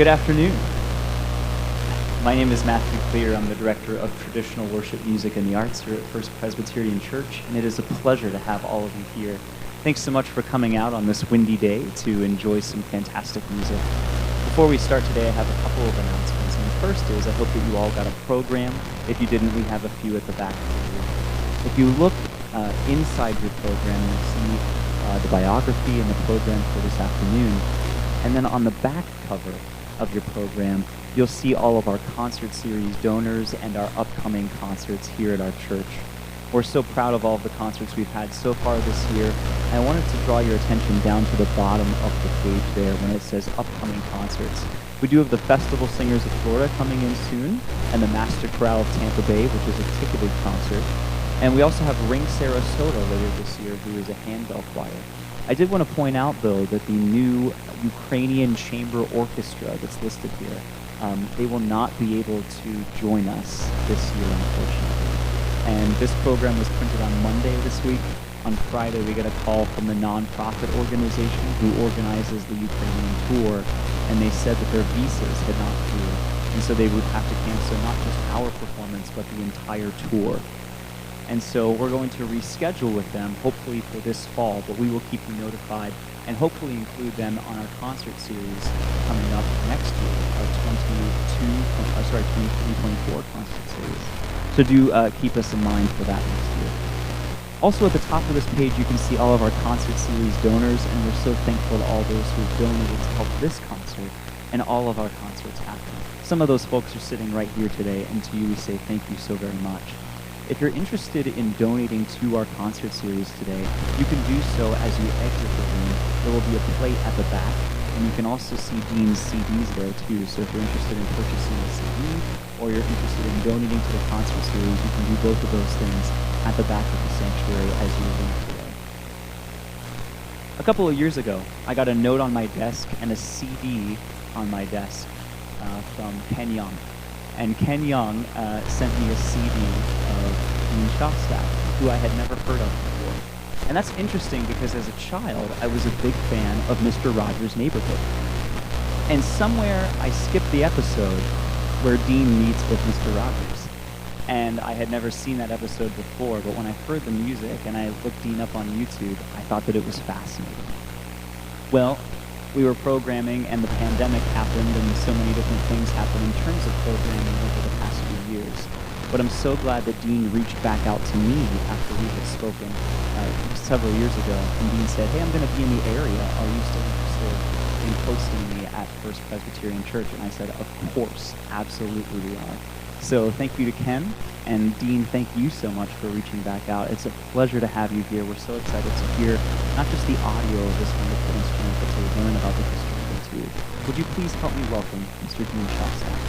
Good afternoon. My name is Matthew Clear. I'm the Director of Traditional Worship Music and the Arts here at First Presbyterian Church, and it is a pleasure to have all of you here. Thanks so much for coming out on this windy day to enjoy some fantastic music. Before we start today, I have a couple of announcements. And the first is I hope that you all got a program. If you didn't, we have a few at the back of the room. If you look inside your program, you'll see the biography and the program for this afternoon. And then on the back cover of your program, you'll see all of our concert series donors and our upcoming concerts here at our church. We're so proud of all of the concerts we've had so far this year. And I wanted to draw your attention down to the bottom of the page there when it says upcoming concerts. We do have the Festival Singers of Florida coming in soon, and the Master Chorale of Tampa Bay, which is a ticketed concert. And we also have Ring Sarasota later this year, who is a handbell choir. I did want to point out, though, that the new Ukrainian chamber orchestra that's listed here, they will not be able to join us this year, unfortunately. And this program was printed on Monday this week. On Friday, we got a call from the nonprofit organization who organizes the Ukrainian tour, and they said that their visas had not cleared, and so they would have to cancel not just our performance, but the entire tour. And so we're going to reschedule with them, hopefully for this fall, but we will keep you notified and hopefully include them on our concert series coming up next year, our 23-24 concert series. So do keep us in mind for that next year. Also at the top of this page, you can see all of our concert series donors, and we're so thankful to all those who've donated to help this concert and all of our concerts happen. Some of those folks are sitting right here today, and to you we say thank you so very much. If you're interested in donating to our concert series today, you can do so as you exit the room. There will be a plate at the back, and you can also see Dean's CDs there too. So if you're interested in purchasing a CD, or you're interested in donating to the concert series, you can do both of those things at the back of the sanctuary as you leave today. A couple of years ago, I got a note on my desk and a CD on my desk from Ken Young. And Ken Young sent me a CD of Dean Shostak, who I had never heard of before. And that's interesting because as a child, I was a big fan of Mr. Rogers' Neighborhood. And somewhere I skipped the episode where Dean meets with Mr. Rogers. And I had never seen that episode before, but when I heard the music and I looked Dean up on YouTube, I thought that it was fascinating. Well, we were programming and the pandemic happened and so many different things happened in terms of programming over the past few years. But I'm so glad that Dean reached back out to me after we had spoken several years ago. And Dean said, hey, I'm going to be in the area. Are you still interested in hosting me at First Presbyterian Church? And I said, of course, absolutely we are. So thank you to Ken. And Dean, thank you so much for reaching back out. It's a pleasure to have you here. We're so excited to hear not just the audio of this wonderful instrument, but to learn about the history of it too. Would you please help me welcome Mr. Dean Shostak?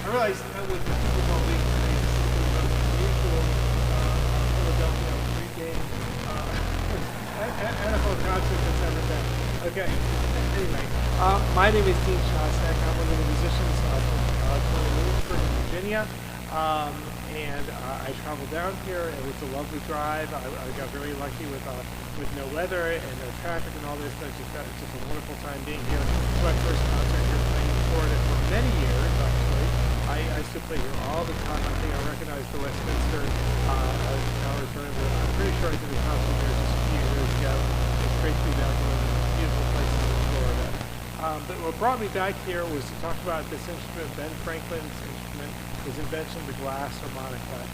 I realized with the Super Bowl week today, this is a bit of an unusual Philadelphia pregame NFL concert that's ever been. Okay, anyway, my name is Dean Shostak. I'm one of the musicians from Reprinted, Virginia. And I traveled down here. It was a lovely drive. I got very lucky with no weather and no traffic and all this. I just got just a wonderful time being here. It's my first concert here playing in Florida for many years, actually. I still play here all the time. I think I recognize the Westminster Tower Turn. I'm pretty sure I did a concert here just a few years ago. It's great to be back in one of the beautiful places in Florida. But what brought me back here was to talk about this instrument, Ben Franklin's instrument, his invention, the glass harmonica.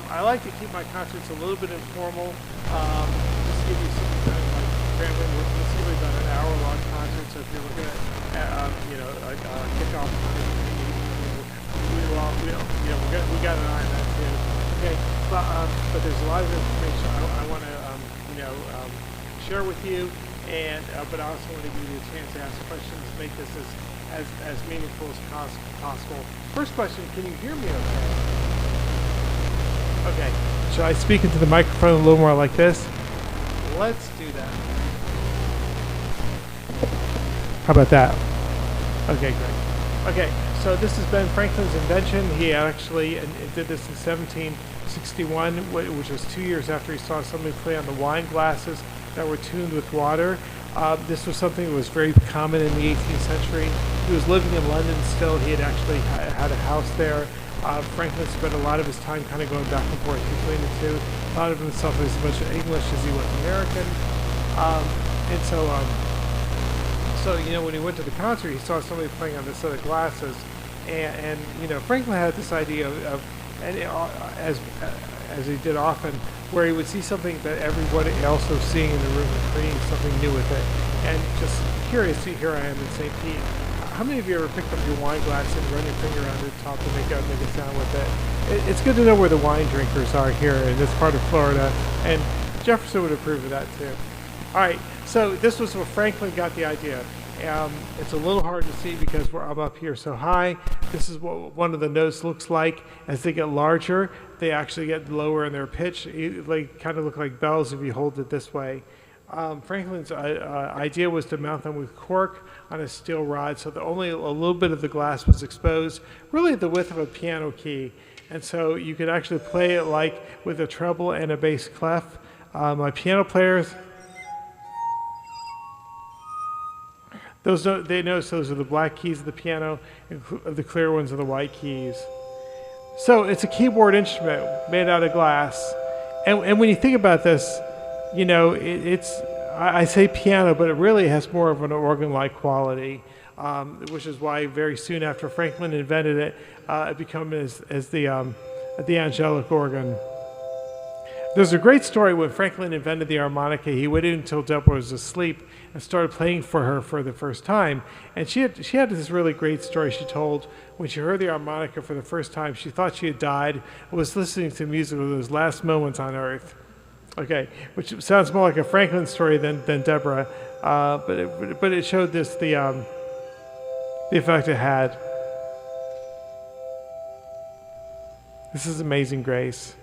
I like to keep my concerts a little bit informal, just to give you some kind of like rambling. This is really about an hour-long concert, so if you're looking at, like kickoff time, we got an eye on that too. Okay, but there's a lot of information I want to, share with you, and but I also want to give you a chance to ask questions, make this as meaningful as possible. First question, can you hear me okay? Okay, should I speak into the microphone a little more like this? Let's do that. How about that? Okay, great. Okay, so this is Ben Franklin's invention. He actually did this in 1761, which was 2 years after he saw somebody play on the wine glasses that were tuned with water. This was something that was very common in the 18th century. He was living in London still. He had actually had a house there. Franklin spent a lot of his time kind of going back and forth between the two. Thought of himself as much English as he was American. And so when he went to the concert, he saw somebody playing on this set of glasses. And Franklin had this idea as he did often, where he would see something that everybody else was seeing in the room and creating something new with it. And just curious, here I am in St. Pete. How many of you ever picked up your wine glass and run your finger on the top to make a sound with it? It's good to know where the wine drinkers are here in this part of Florida, and Jefferson would approve of that too. All right, so this was where Franklin got the idea. It's a little hard to see because I'm up here so high. This is what one of the notes looks like. As they get larger, they actually get lower in their pitch. They kind of look like bells if you hold it this way. Franklin's idea was to mount them with cork on a steel rod so that only a little bit of the glass was exposed, really the width of a piano key. And so you could actually play it like with a treble and a bass clef. My piano players, they notice those are the black keys of the piano, and the clear ones are the white keys. So it's a keyboard instrument made out of glass. And when you think about this, I say piano, but it really has more of an organ-like quality, which is why very soon after Franklin invented it, it became as the angelic organ. There's a great story when Franklin invented the harmonica. He waited until Deborah was asleep and started playing for her for the first time. And she had this really great story she told when she heard the harmonica for the first time. She thought she had died and was listening to music of those last moments on earth. Okay, which sounds more like a Franklin story than Deborah, but it showed this the effect it had. This is Amazing Grace.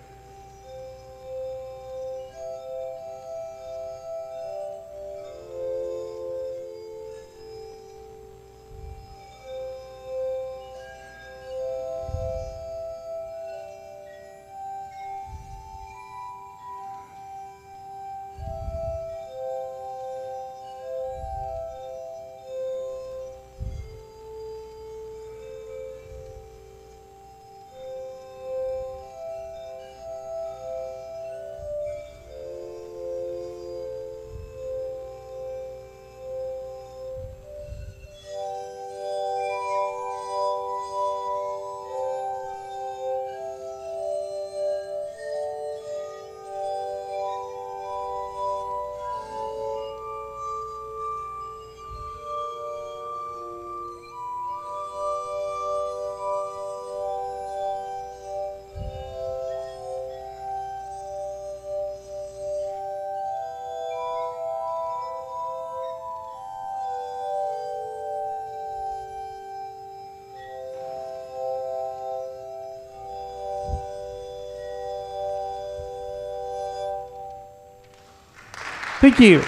Thank you.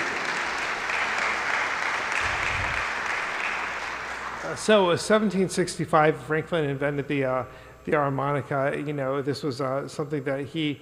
So, in 1765, Franklin invented the harmonica. You know, this was something that he,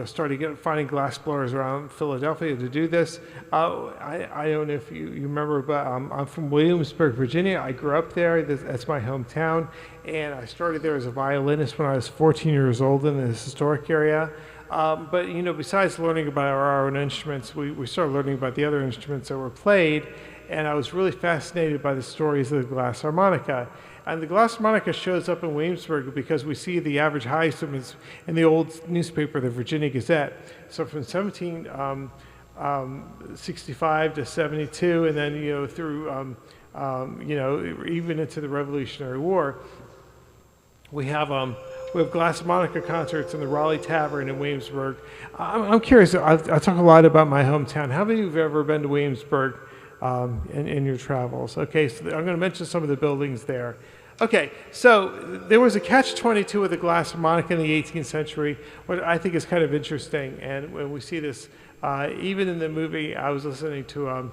started finding glass blowers around Philadelphia to do this. I don't know if you remember, but I'm from Williamsburg, Virginia. I grew up there. That's my hometown, and I started there as a violinist when I was 14 years old in this historic area. But besides learning about our own instruments, we started learning about the other instruments that were played. And I was really fascinated by the stories of the glass harmonica. And the glass harmonica shows up in Williamsburg because we see the average high estimates in the old newspaper, the Virginia Gazette. So from 1765 to 72, and then through even into the Revolutionary War, we have glass harmonica concerts in the Raleigh Tavern in Williamsburg. I'm curious. I talk a lot about my hometown. How many of you have ever been to Williamsburg? In your travels? Okay, so I'm going to mention some of the buildings there. Okay, so there was a catch-22 with the glass harmonica in the 18th century, what I think is kind of interesting, and when we see this, even in the movie, I was listening to an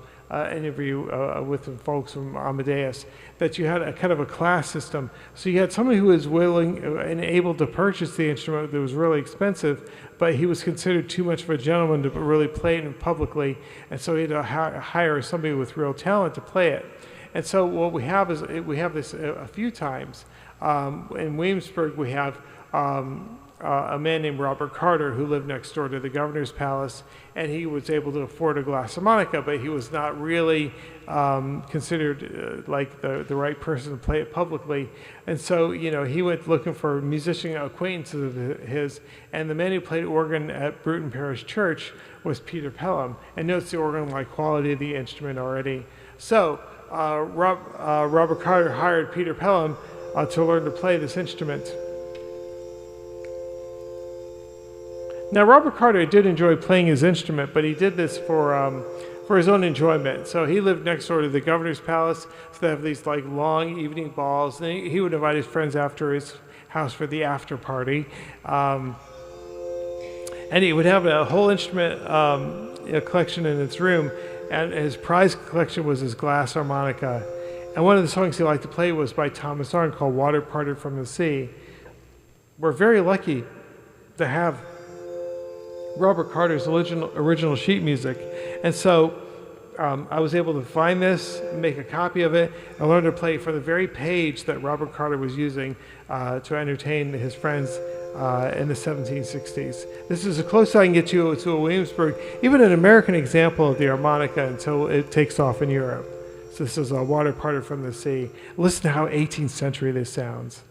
interview with some folks from Amadeus, that you had a kind of a class system. So you had somebody who was willing and able to purchase the instrument that was really expensive, but he was considered too much of a gentleman to really play it publicly, and so he had to hire somebody with real talent to play it. And so what we have is, we have this a few times. In Williamsburg, we have a man named Robert Carter who lived next door to the governor's palace, and he was able to afford a glass harmonica, but he was not really considered like the right person to play it publicly. And so, he went looking for musician acquaintances of his, and the man who played organ at Bruton Parish Church was Peter Pelham. And notice the organ-like quality of the instrument already. So Robert Carter hired Peter Pelham to learn to play this instrument. Now, Robert Carter did enjoy playing his instrument, but he did this for his own enjoyment. So he lived next door to the governor's palace, so they have these like long evening balls. And he would invite his friends after his house for the after party. And he would have a whole instrument collection in his room, and his prized collection was his glass harmonica. And one of the songs he liked to play was by Thomas Arne called Water Parted from the Sea. We're very lucky to have Robert Carter's original sheet music. And so I was able to find this, make a copy of it, and learn to play it for the very page that Robert Carter was using to entertain his friends in the 1760s. This is as close as I can get you to a Williamsburg, even an American example of the harmonica until it takes off in Europe. So this is a Water Parted from the Sea. Listen to how 18th century this sounds.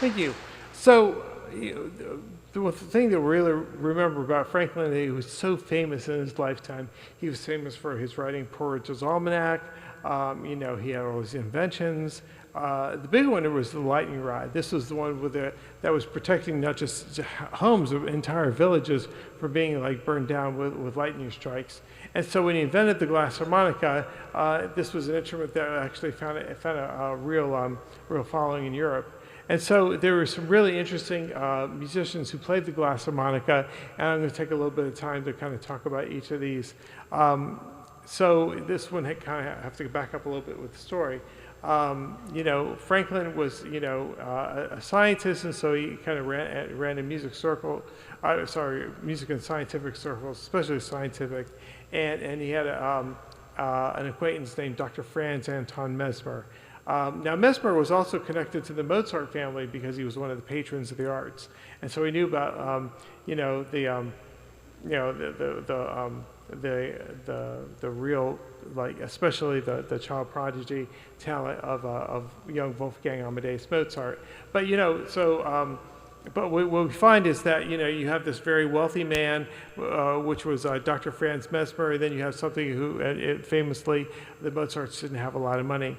Thank you. So, the thing to really remember about Franklin, he was so famous in his lifetime. He was famous for his writing Poor Richard's Almanac. He had all his inventions. The big one was the lightning rod. This was the one that was protecting not just homes, but entire villages from being like burned down with lightning strikes. And so when he invented the glass harmonica, this was an instrument that actually found a real following in Europe. And so there were some really interesting musicians who played the glass harmonica, and I'm going to take a little bit of time to kind of talk about each of these. So this one have to back up a little bit with the story. Franklin was, a scientist, and so he kind of ran a music and scientific circles, especially scientific, and he had an acquaintance named Dr. Franz Anton Mesmer. Now, Mesmer was also connected to the Mozart family because he was one of the patrons of the arts, and so he knew about, the real, like, especially the child prodigy talent of young Wolfgang Amadeus Mozart. But but what we find is that you have this very wealthy man, which was Dr. Franz Mesmer, and then you have something who famously the Mozarts didn't have a lot of money.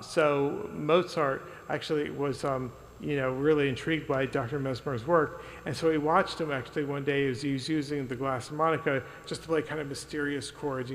So Mozart actually was really intrigued by Dr. Mesmer's work, and so he watched him actually one day as he was using the glass harmonica just to play kind of mysterious chords,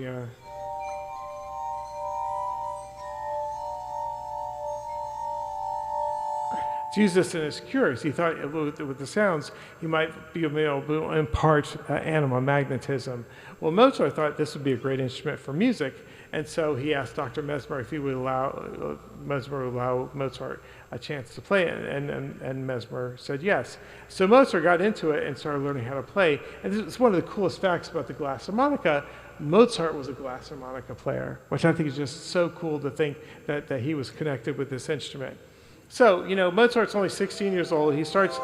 To use this in his cures. He thought with the sounds, he might be able to impart animal magnetism. Well, Mozart thought this would be a great instrument for music, and so he asked Dr. Mesmer if he would allow Mozart a chance to play it, and Mesmer said yes. So Mozart got into it and started learning how to play. And this is one of the coolest facts about the glass harmonica. Mozart was a glass harmonica player, which I think is just so cool to think that he was connected with this instrument. So, Mozart's only 16 years old. He starts,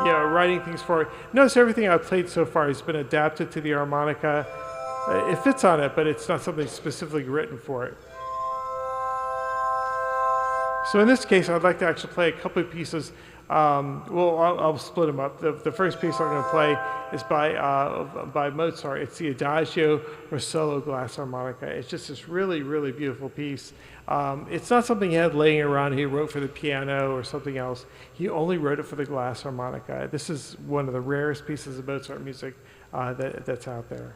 writing things for it. Notice everything I've played so far has been adapted to the harmonica. It fits on it, but it's not something specifically written for it. So in this case, I'd like to actually play a couple of pieces. I'll split them up. The first piece I'm going to play is by Mozart. It's the Adagio for solo glass harmonica. It's just this really, really beautiful piece. It's not something he had laying around he wrote for the piano or something else. He only wrote it for the glass harmonica. This is one of the rarest pieces of Mozart music that's out there.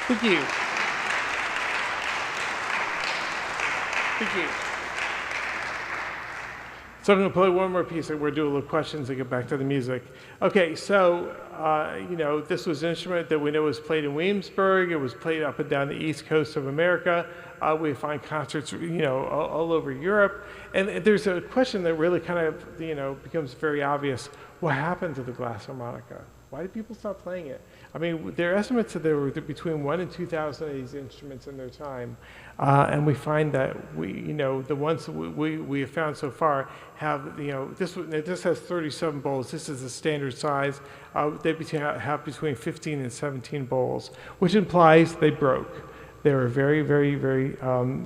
Thank you. Thank you. So I'm going to play one more piece, and we're doing a little questions and get back to the music. Okay, so, you know, this was an instrument that we know was played in Williamsburg. It was played up and down the east coast of America. We find concerts, you know, all over Europe. And there's a question that really kind of, you know, becomes very obvious. What happened to the glass harmonica? Why did people stop playing it? I mean, there are estimates that there were between 1,000 and 2,000 of these instruments in their time. And we find that you know, the ones that we have found so far have, you know, this has 37 bowls. This is the standard size. They have between 15 and 17 bowls, which implies they broke. They were very, very, very,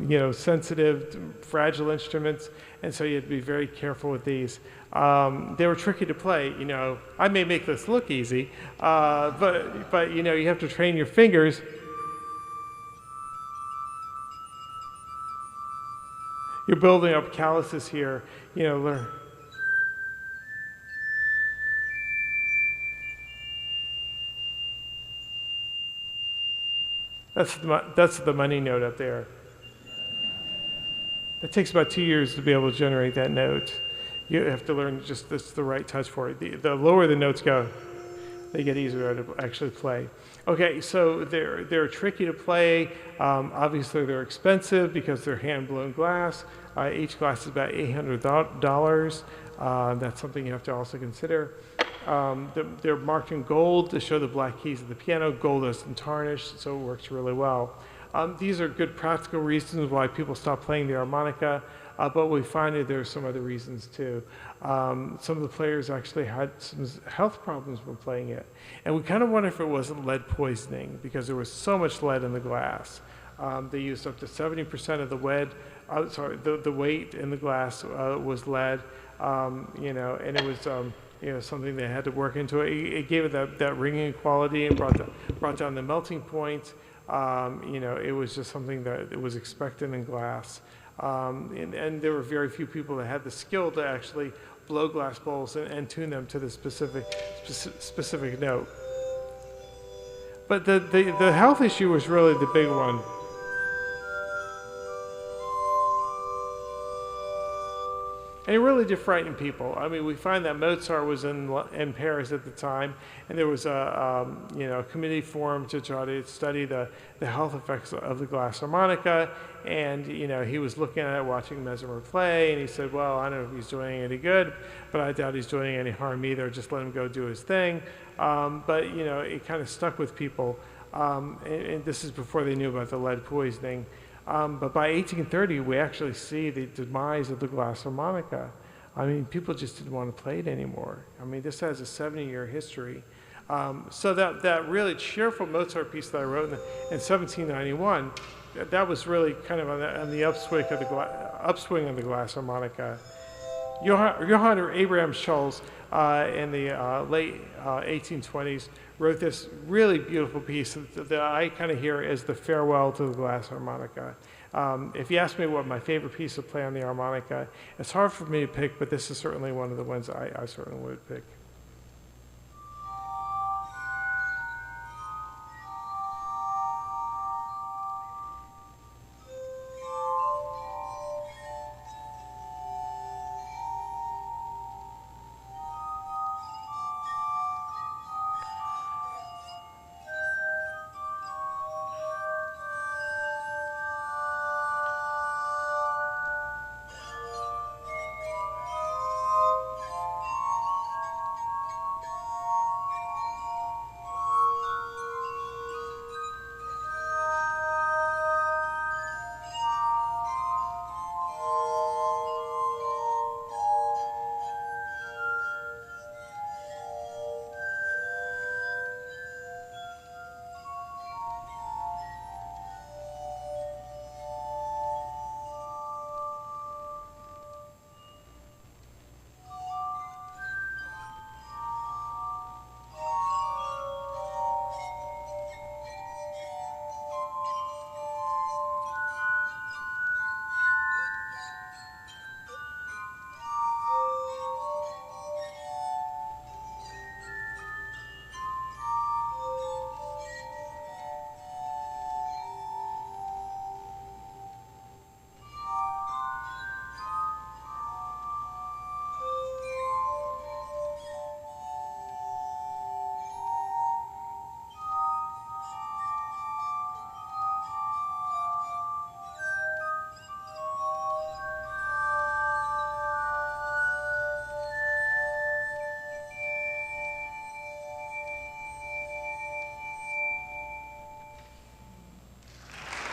you know, sensitive, fragile instruments, and so you had to be very careful with these. They were tricky to play. You know, I may make this look easy, but you know, you have to train your fingers. You're building up calluses here. You know, that's the money note up there. It takes about 2 years to be able to generate that note. You have to learn just the right touch for it. The lower the notes go, they get easier to actually play. Okay, so they're tricky to play. Obviously, they're expensive because they're hand-blown glass. Each glass is about $800. That's something you have to also consider. They're marked in gold to show the black keys of the piano. Gold isn't tarnished, so it works really well. These are good practical reasons why people stop playing the harmonica, but we find that there are some other reasons too. Some of the players actually had some health problems when playing it. And we kind of wonder if it wasn't lead poisoning because there was so much lead in the glass. They used up to 70% of the weight in the glass was lead, you know, and it was, you know, something they had to work into it. It gave it that ringing quality and brought down the melting point. You know, it was just something that it was expected in glass. And there were very few people that had the skill to actually blow glass bowls and tune them to the specific note. But the health issue was really the big one. And it really did frighten people. I mean, we find that Mozart was in Paris at the time, and there was a you know, committee formed to try to study the health effects of the glass harmonica. And you know, he was looking at it, watching Mesmer play, and he said, "Well, I don't know if he's doing any good, but I doubt he's doing any harm either. Just let him go do his thing." But you know, it kind of stuck with people, and this is before they knew about the lead poisoning. But by 1830, we actually see the demise of the glass harmonica. I mean, people just didn't want to play it anymore. I mean, this has a 70-year history. So that really cheerful Mozart piece that I wrote in 1791, that was really kind of on the upswing of the glass harmonica. Johann or Abraham Scholz in the late 1820s wrote this really beautiful piece that I kind of hear as the farewell to the glass harmonica. If you ask me what my favorite piece to play on the harmonica, it's hard for me to pick, but this is certainly one of the ones I certainly would pick.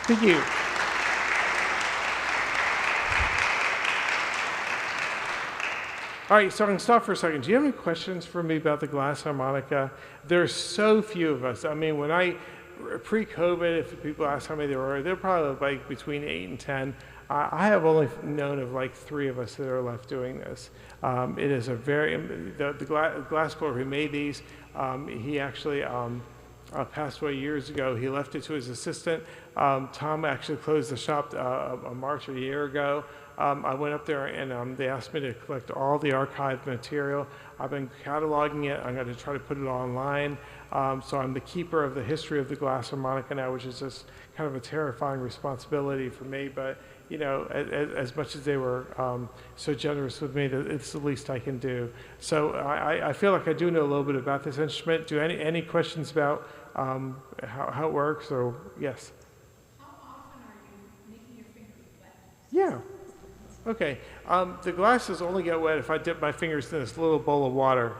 Thank you. All right, so I can stop for a second. Do you have any questions for me about the glass harmonica? There's so few of us. I mean, pre-COVID, if people ask how many there were, they're probably like between 8 and 10. I have only known of like 3 of us that are left doing this. It is a the glass blower who made these, he actually passed away years ago. He left it to his assistant. Tom actually closed the shop March a year ago. I went up there and they asked me to collect all the archived material. I've been cataloging it. I'm going to try to put it online. So I'm the keeper of the history of the glass harmonica now, which is just kind of a terrifying responsibility for me. But you know, as much as they were so generous with me, it's the least I can do. So I feel like I do know a little bit about this instrument. Do any questions about how it works? Or yes. How often are you making your fingers wet? Yeah. Okay, the glasses only get wet if I dip my fingers in this little bowl of water.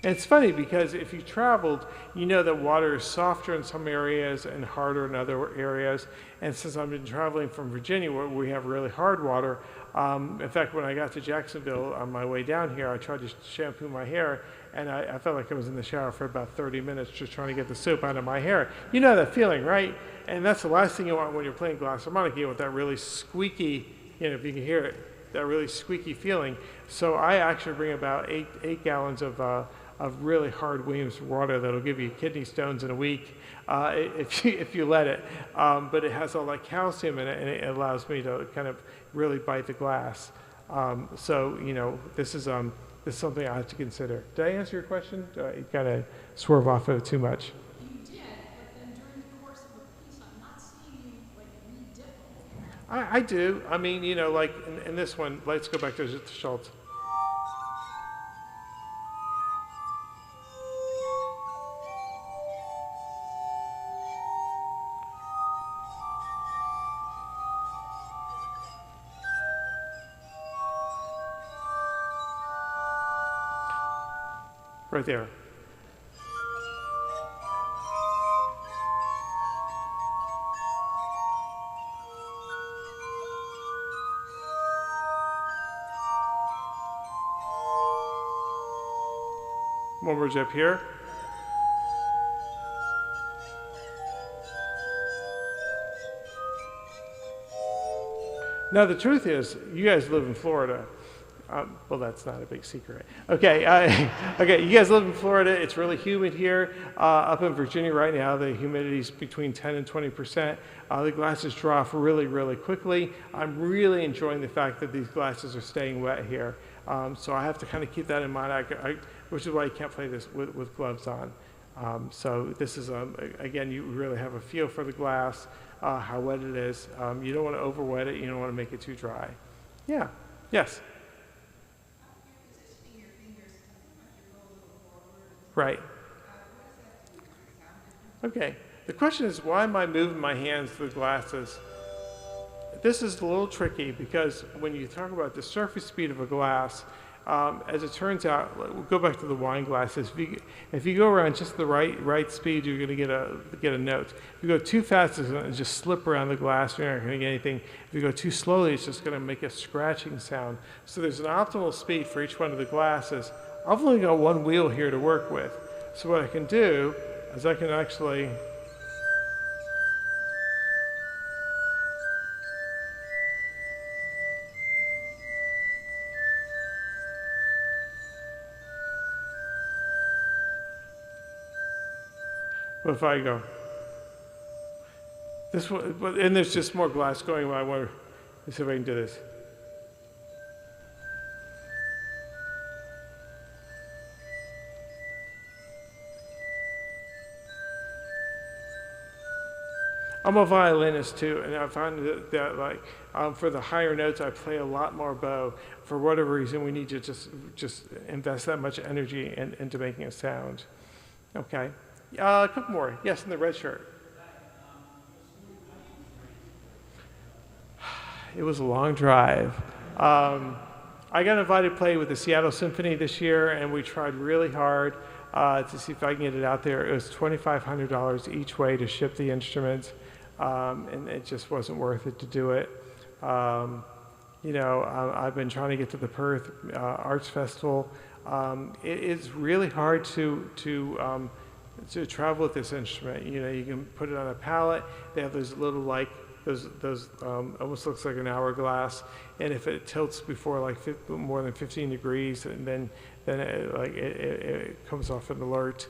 And it's funny because if you traveled, you know that water is softer in some areas and harder in other areas. And since I've been traveling from Virginia where we have really hard water, in fact, when I got to Jacksonville on my way down here, I tried to shampoo my hair and I felt like I was in the shower for about 30 minutes just trying to get the soap out of my hair. You know that feeling, right? And that's the last thing you want when you're playing glass harmonica. You want that really squeaky, you know, if you can hear it, that really squeaky feeling. So I actually bring about eight gallons of really hard Williams water that'll give you kidney stones in a week if you let it. But it has all that calcium in it, and it allows me to kind of really bite the glass. So you know, this is something I have to consider. Did I answer your question? Did I kind of swerve off of it too much? You did, but then during the course of the piece, I'm not seeing you like re-dip them. I do. I mean, you know, like in this one, let's go back to Schultz. Right there. One more up here. Now the truth is, you guys live in Florida. Well, that's not a big secret. Okay, okay. You guys live in Florida. It's really humid here. Up in Virginia right now, the humidity is between 10 and 20%. The glasses dry off really, really quickly. I'm really enjoying the fact that these glasses are staying wet here. So I have to kind of keep that in mind, which is why you can't play this with gloves on. So this is, again, you really have a feel for the glass, how wet it is. You don't want to over wet it. You don't want to make it too dry. Yeah. Yes. Right. Okay. The question is, why am I moving my hands through the glasses? This is a little tricky because when you talk about the surface speed of a glass, as it turns out, we'll go back to the wine glasses. If you go around just the right speed, you're going to get a note. If you go too fast, it's going to just slip around the glass. You're not going to get anything. If you go too slowly, it's just going to make a scratching sound. So there's an optimal speed for each one of the glasses. I've only got one wheel here to work with. So what I can do is I can actually But if I go this one, and there's just more glass going on, I wonder, let's see if I can do this. I'm a violinist too, and I find that like for the higher notes, I play a lot more bow. For whatever reason, we need to just invest that much energy into making a sound. Okay, a couple more. Yes, in the red shirt. It was a long drive. I got invited to play with the Seattle Symphony this year, and we tried really hard. to see if I can get it out there. It was $2,500 each way to ship the instruments, and it just wasn't worth it to do it. I've been trying to get to the Perth Arts Festival. It's really hard to travel with this instrument. You can put it on a pallet. They have those little those almost looks like an hourglass, and if it tilts before more than 15 degrees, and then it comes off an alert.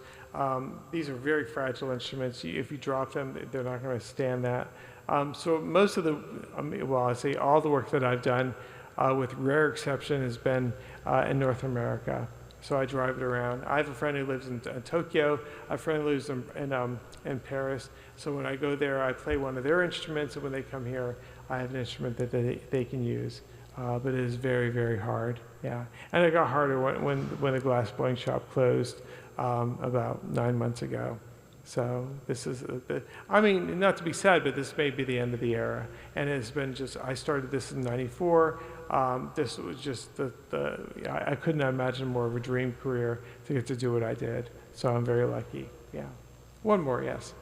These are very fragile instruments. If you drop them, they're not going to stand that. So most of I say all the work that I've done, with rare exception, has been in North America. So I drive it around. I have a friend who lives in Tokyo. I have a friend who lives in Paris. So when I go there, I play one of their instruments, and when they come here, I have an instrument that they can use. But it is very, very hard. Yeah, and it got harder when the glass blowing shop closed about 9 months ago. So this is, not to be sad, but this may be the end of the era. And it's been I started this in '94. This was just I couldn't imagine more of a dream career to get to do what I did. So I'm very lucky. Yeah. One more, yes.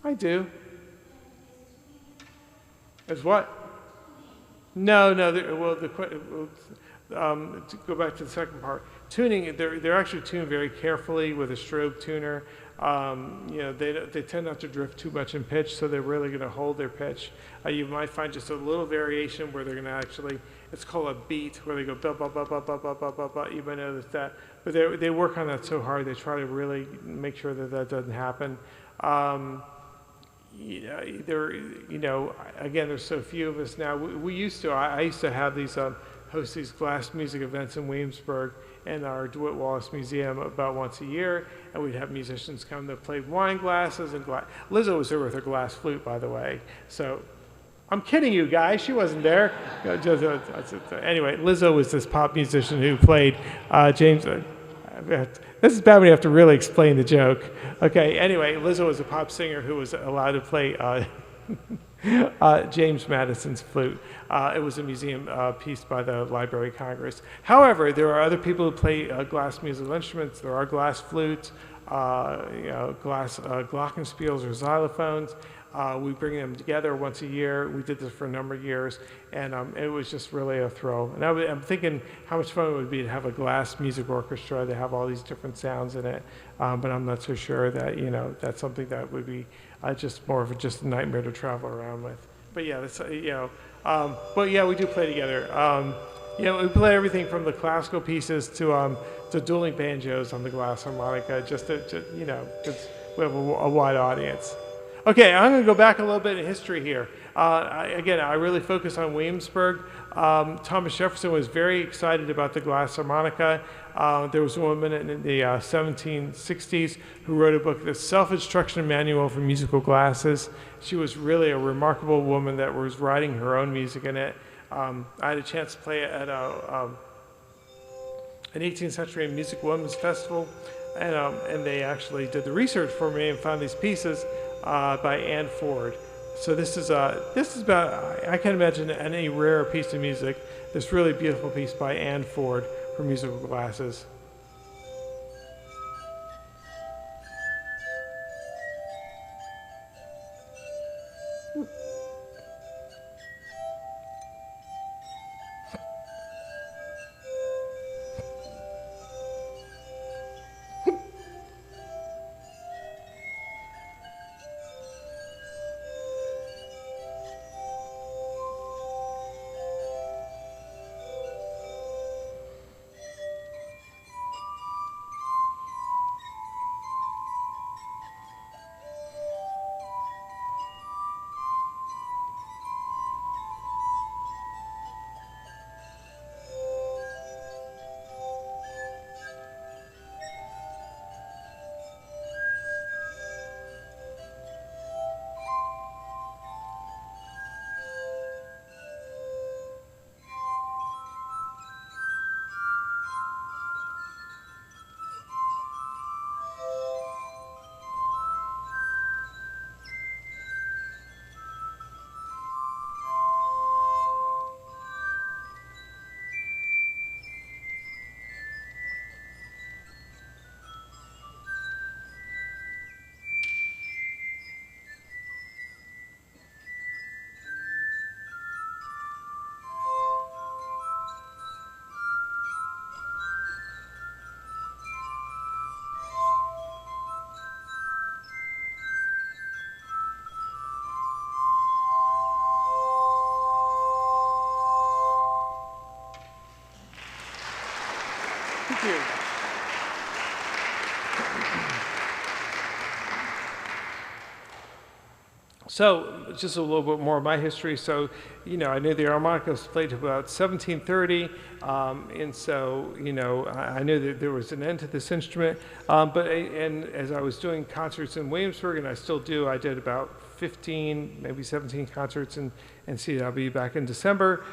I do. As what? No. To go back to the second part, tuning. They're actually tuned very carefully with a strobe tuner. They tend not to drift too much in pitch, so they're really going to hold their pitch. You might find just a little variation where they're going to actually. It's called a beat, where they go ba ba ba ba ba ba ba ba ba. You might notice that, but they work on that so hard. They try to really make sure that doesn't happen. Again, there's so few of us now. I used to have these host these glass music events in Williamsburg in our DeWitt Wallace Museum about once a year, and we'd have musicians come that played wine glasses and glass. Lizzo was there with her glass flute, by the way. So, I'm kidding you guys. She wasn't there. Anyway, Lizzo was this pop musician who played James. This is bad when you have to really explain the joke. Okay, anyway, Lizzo was a pop singer who was allowed to play James Madison's flute. It was a museum piece by the Library of Congress. However, there are other people who play glass musical instruments. There are glass flutes, glass glockenspiels or xylophones. We bring them together once a year. We did this for a number of years, and it was just really a thrill. And I'm thinking how much fun it would be to have a glass music orchestra that have all these different sounds in it. But I'm not so sure that that's something that would be just more of a nightmare to travel around with. But yeah, that's but yeah, we do play together. We play everything from the classical pieces to dueling banjos on the glass harmonica, because we have a wide audience. Okay, I'm going to go back a little bit in history here. I really focus on Williamsburg. Thomas Jefferson was very excited about the glass harmonica. There was a woman in the 1760s who wrote a book, The Self-Instruction Manual for Musical Glasses. She was really a remarkable woman that was writing her own music in it. I had a chance to play it at an 18th century music women's festival, and they actually did the research for me and found these pieces by Anne Ford. So this is about, I can't imagine any rarer piece of music, this really beautiful piece by Anne Ford for musical glasses. Thank you. So, just a little bit more of my history. So, I knew the harmonica was played to about 1730, and so, I knew that there was an end to this instrument. And as I was doing concerts in Williamsburg, and I still do, I did about 15, maybe 17 concerts in CWW back in December.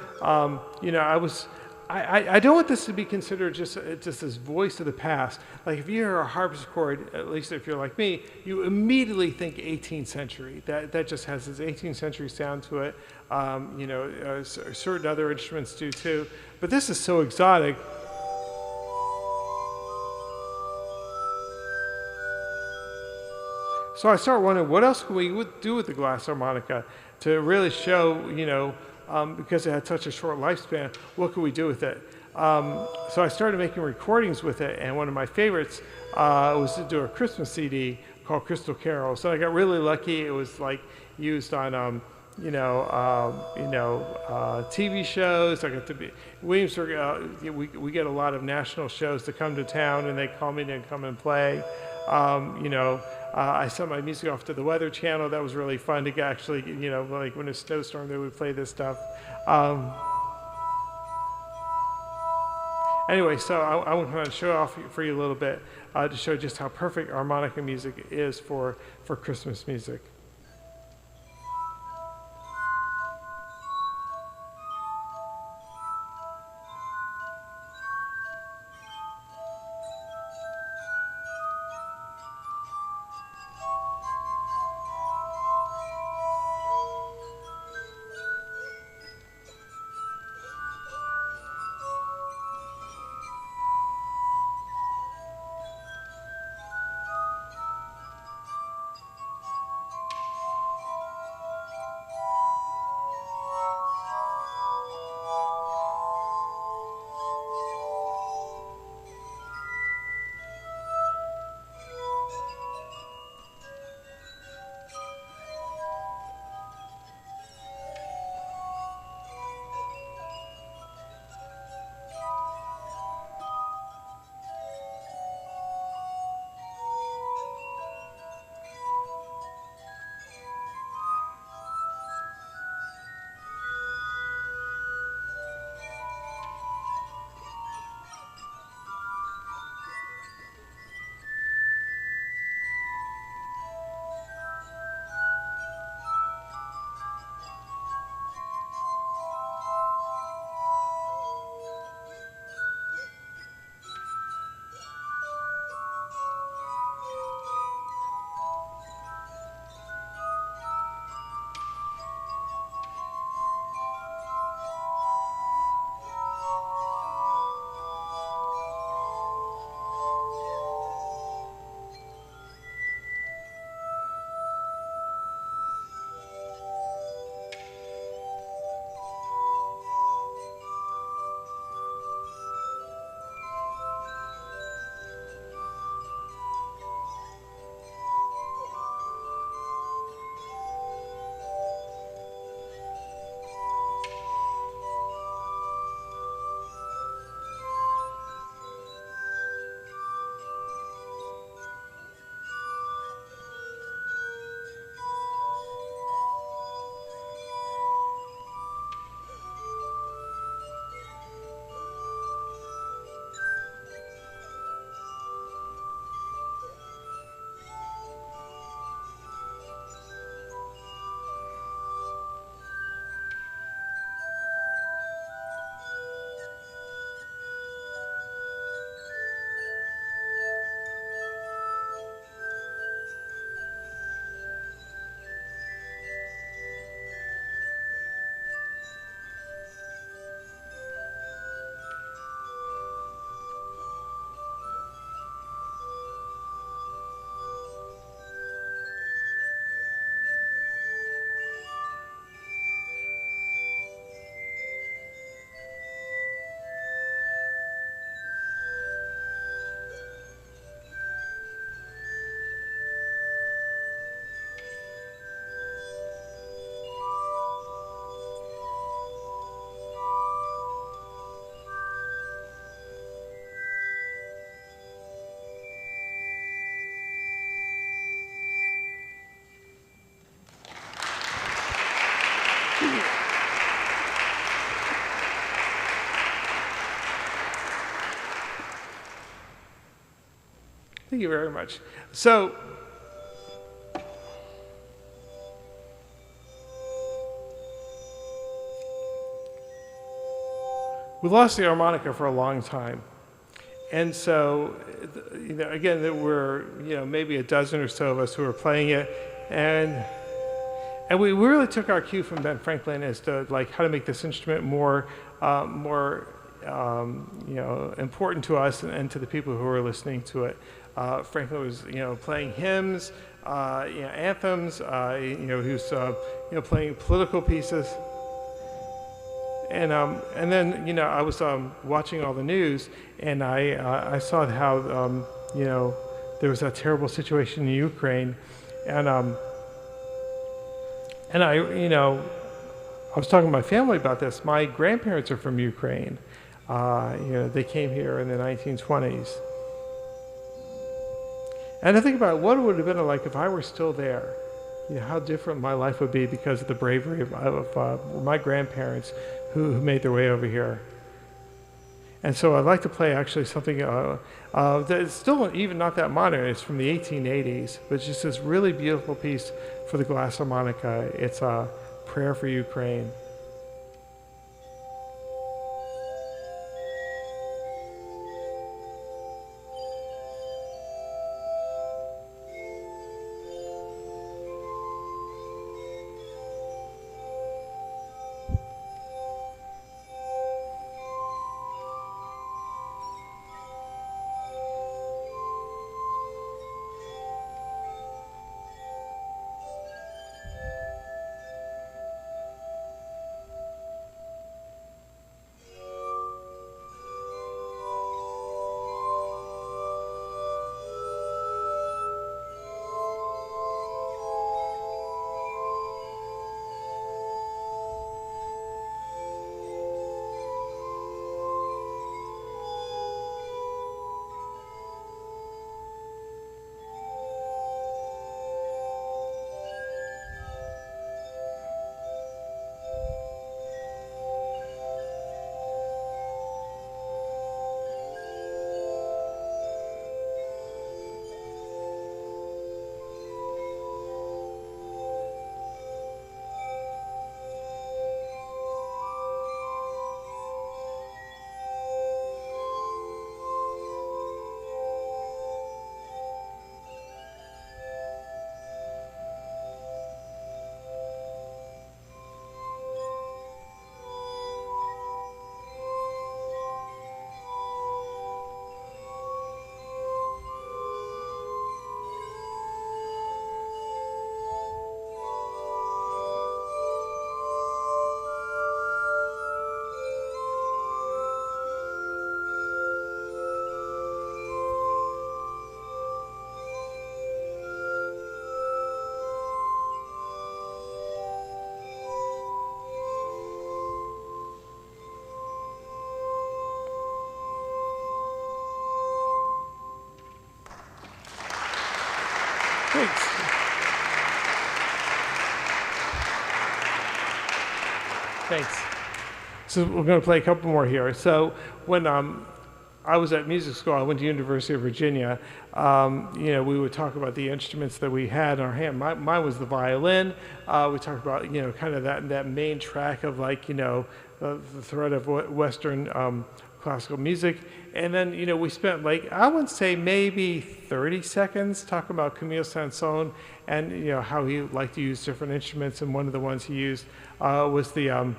I don't want this to be considered just this voice of the past. Like if you hear a harpsichord, at least if you're like me, you immediately think 18th century. That just has this 18th century sound to it. Certain other instruments do too. But this is so exotic. So I started wondering, what else can we do with the glass harmonica to really show, because it had such a short lifespan, what could we do with it? So I started making recordings with it, and one of my favorites was to do a Christmas CD called Crystal Carols. So I got really lucky. It was like used on, TV shows. I got to be Williamsburg. We get a lot of national shows that come to town, and they call me to come and play. I sent my music off to the Weather Channel. That was really fun to actually, like when a snowstorm, they would play this stuff. Anyway, so I want to show off for you a little bit to show just how perfect harmonica music is for Christmas music. Thank you very much. So, we lost the harmonica for a long time. And so, again, there were, maybe a dozen or so of us who were playing it. And we really took our cue from Ben Franklin as to like how to make this instrument more important to us and to the people who were listening to it. Franklin was, playing hymns, anthems. He was, playing political pieces. And then, I was watching all the news, and I saw how, there was that terrible situation in Ukraine, and I was talking to my family about this. My grandparents are from Ukraine. They came here in the 1920s. And I think about what it would have been like if I were still there. How different my life would be because of the bravery of my grandparents who made their way over here. And so I'd like to play actually something that's still even not that modern. It's from the 1880s, but it's just this really beautiful piece for the glass harmonica. It's a prayer for Ukraine. Thanks. Thanks. So we're going to play a couple more here. So when I was at music school, I went to University of Virginia. We would talk about the instruments that we had in our hand. Mine was the violin. We talked about, kind of that main track of the thread of Western classical music. And then, we spent I would say maybe 30 seconds talking about Camille Saint-Saëns and, how he liked to use different instruments. And one of the ones he used was the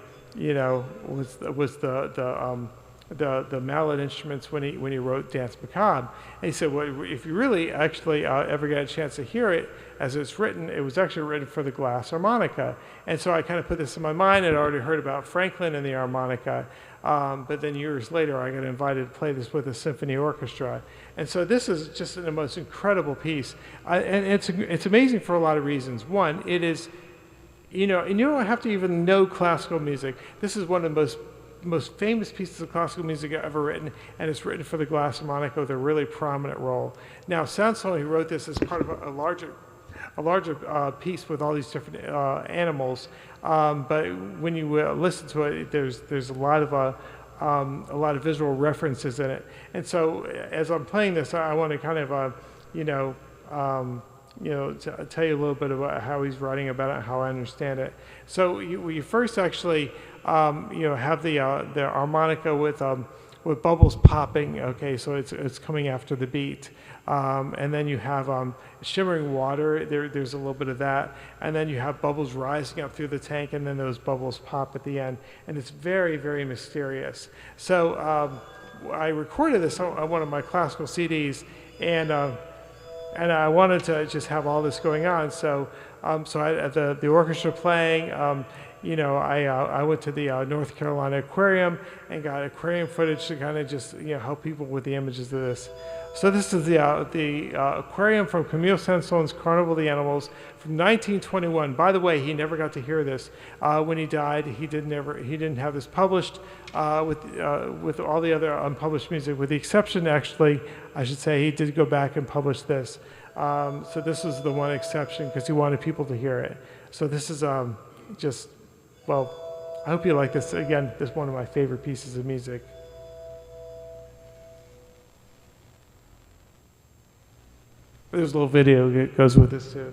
mallet instruments when he wrote Danse Macabre. And he said, well, if you really actually ever get a chance to hear it as it's written, it was actually written for the glass harmonica. And so I kind of put this in my mind. I'd already heard about Franklin and the harmonica, but then years later I got invited to play this with a symphony orchestra. And so this is just the most incredible piece. And it's amazing for a lot of reasons. One, it is, and you don't have to even know classical music. This is one of the most famous pieces of classical music ever written, and it's written for the glass harmonica with a really prominent role. Now, Saint-Saëns, he wrote this as part of a larger piece with all these different animals, but when you listen to it, there's a lot of visual references in it. And so, as I'm playing this, I want to kind of you know, tell you a little bit about how he's writing about it and how I understand it. So you first actually, have the harmonica with bubbles popping. Okay, so it's coming after the beat, and then you have shimmering water. There's a little bit of that, and then you have bubbles rising up through the tank, and then those bubbles pop at the end, and it's very, very mysterious. So I recorded this on one of my classical CDs, and I wanted to just have all this going on. So the orchestra playing. I went to the North Carolina Aquarium and got aquarium footage to kind of just help people with the images of this. So this is the aquarium from Camille Saint-Saëns's Carnival of the Animals from 1921. By the way, he never got to hear this when he died. He didn't have this published with all the other unpublished music, with the exception, actually, I should say, he did go back and publish this. So this is the one exception because he wanted people to hear it. So this is well, I hope you like this. Again, this is one of my favorite pieces of music. There's a little video that goes with this too.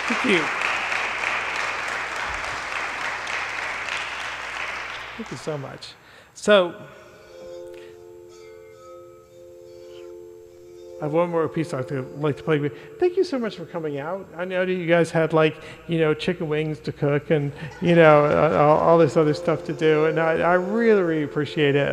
Thank you. Thank you so much. So, I have one more piece I'd like to play with. Thank you so much for coming out. I know that you guys had chicken wings to cook and, all this other stuff to do. And I really, really appreciate it.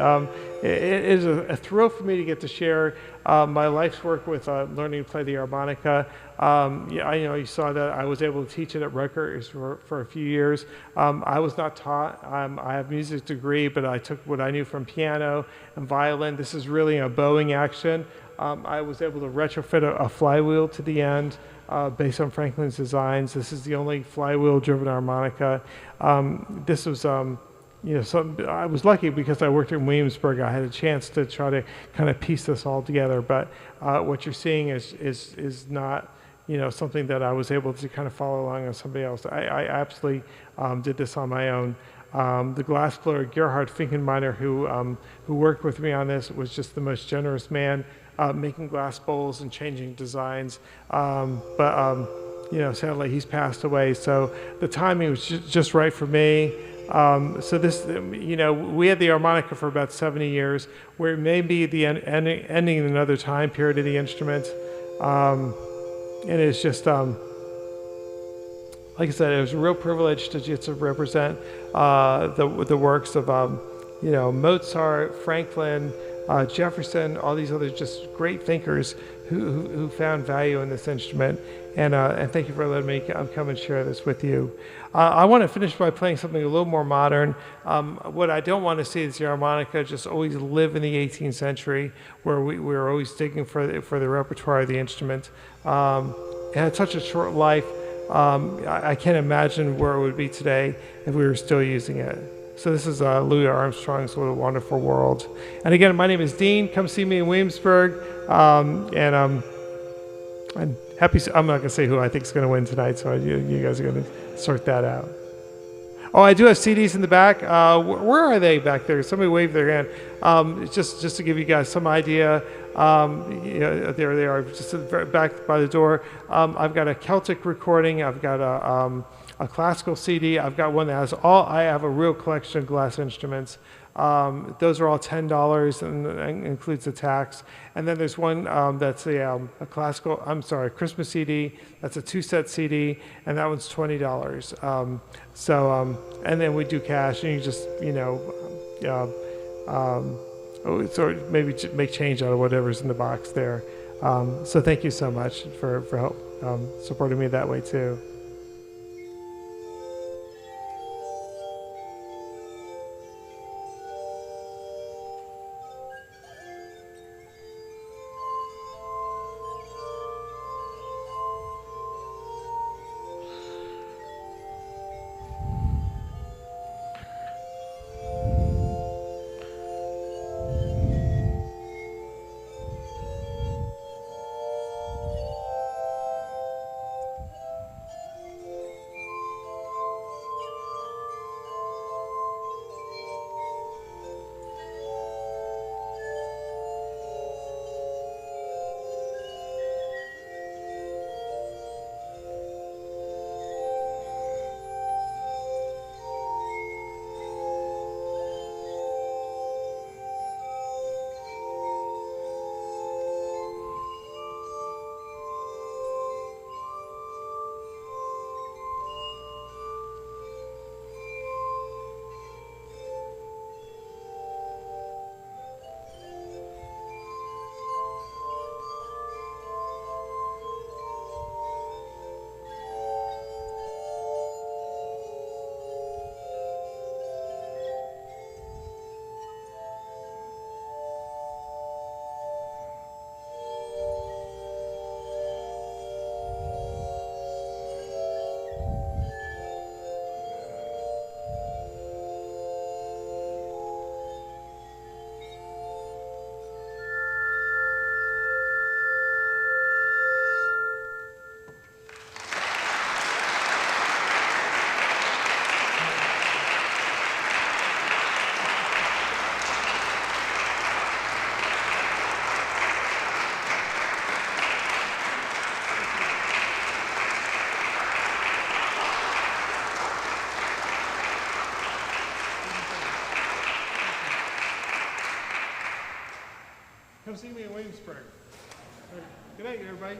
It is a thrill for me to get to share my life's work with learning to play the harmonica. You saw that I was able to teach it at Rutgers for a few years. I was not taught. I have a music degree, but I took what I knew from piano and violin. This is really a bowing action. I was able to retrofit a flywheel to the end. based on Franklin's designs. This is the only flywheel-driven harmonica. This was, I was lucky because I worked in Williamsburg. I had a chance to try to kind of piece this all together. But what you're seeing is not, something that I was able to kind of follow along on somebody else. I absolutely did this on my own. The glass blower Gerhard Finkenmeiner, who worked with me on this, was just the most generous man, making glass bowls and changing designs. Sadly he's passed away. So the timing was just right for me. So this, we had the harmonica for about 70 years, where it may be the ending in another time period of the instrument. And it's just, like I said, it was a real privilege to get to represent the works of, Mozart, Franklin, Jefferson, all these other just great thinkers who found value in this instrument. And thank you for letting me come and share this with you. I want to finish by playing something a little more modern. What I don't want to see is the harmonica just always live in the 18th century, where we were always digging for the repertoire of the instrument. It had such a short life. I can't imagine where it would be today if we were still using it. So this is Louis Armstrong's What a Wonderful World. And again, my name is Dean. Come see me in Williamsburg. I'm happy. I'm not going to say who I think is going to win tonight, so you guys are going to sort that out. Oh, I do have CDs in the back. Where are they back there? Somebody wave their hand. Just to give you guys some idea. There they are, just back by the door. I've got a Celtic recording. I've got a classical CD. I've got one that has I have a real collection of glass instruments. Those are all $10 and includes the tax. And then there's one that's a Christmas CD. That's a 2-set CD, and that one's $20. And then we do cash, and you just, so maybe make change out of whatever's in the box there. So thank you so much for help supporting me that way too. Come see me in Williamsburg. Good night, everybody.